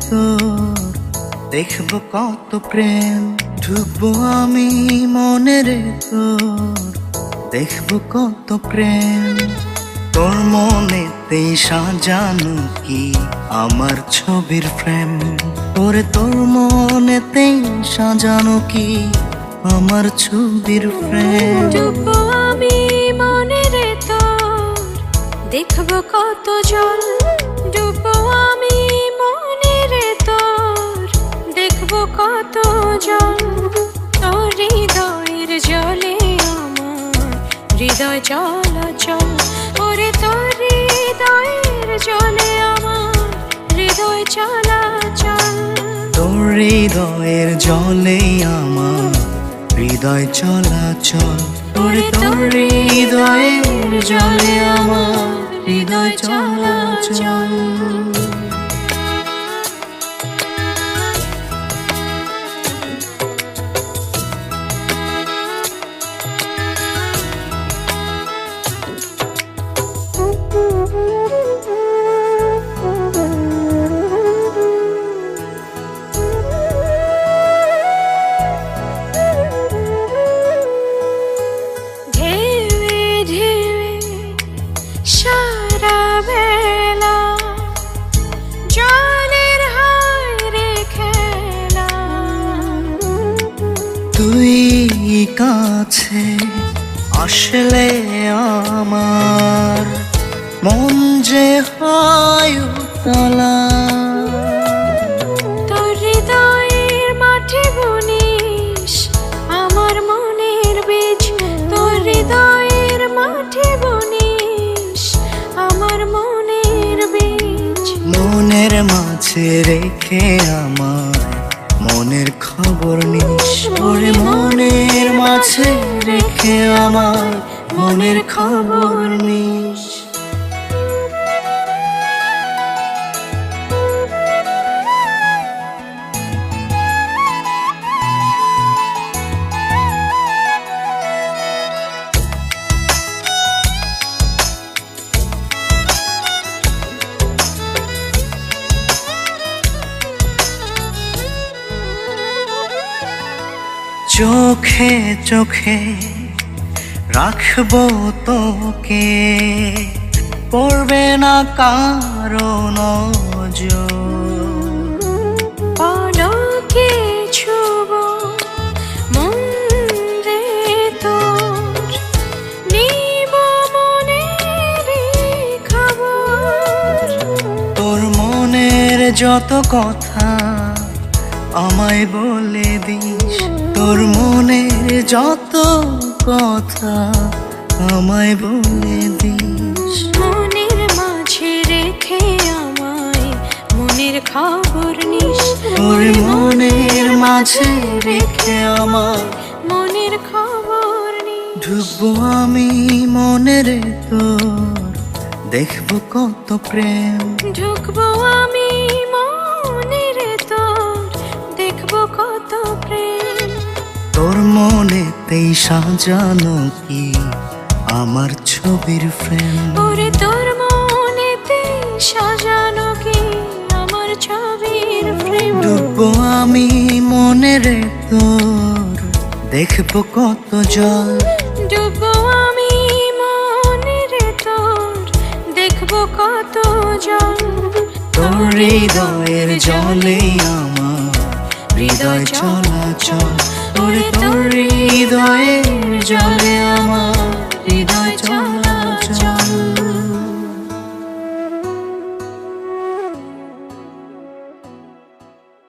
তোর দেখব কত প্রেম। ঢুকবো আমি মনে রে তোর দেখব কত প্রেম। তোর মনেতেই সাজানো কি আমার ছবির ফ্রেম। তোর মনেতেই সাজানো কি আমার ছবির ফ্রেম। ডুববো আমি মনে রে তোর দেখব কত জল। ডুববো আমি মনে রে তোর দেখব কত জল। তোর হৃদয়ের জলে আমার হৃদয় চলাচল। ওরে তোর হৃদয়ের জলে আমার হৃদয় চলাচল। তোর হৃদয়ের জলে আমার হৃদয় চলাচল। তোর হৃদয়ের জলে আমার হৃদয় চলাচল। তুই কাছে আসলে আমার মন যে হয় উতলা। তোর হৃদয়ের মাঠে বুনিস আমার মনের বীজ। তোর হৃদয়ের মাঠে বুনিস আমার মনের বীজ। মনের মাঝে রেখে আমার মনের খবর নিস। ওরে মনের মাঝে রেখে আমার মনের খবর নিস। চোখে চোখে রাখবো তোকে পড়বে না কারো নজর। পলকে ছুবো মন রে তোর নিব মনের খবর। তোর মনের যত কথা আমায় বলে দিস। তোর মনের যত কথা আমায় বলে দিস। মনের মাঝে রেখে আমায় মনের খবর নিস। তোর মনের মাঝে রেখে আমার মনের খবর নিস। ঢুকবো আমি মনে রে তোর দেখব কত প্রেম। ঢুকবো আমি মনে রে তোর দেখব কত প্রেম। তোর মনেতেই সাজানো কি আমার ছবির ফ্রেম। ওরে তোর মনেতে সাজানো কি আমার ছবির ফ্রেম। ডুববো আমি মনে রে তোর দেখব কত জল। ডুববো আমি মনে রে তোর দেখব কত জল। তোর হৃদয়ের জলে আমার হৃদয় চলাচল। তোর হৃদয়ের জলে আমার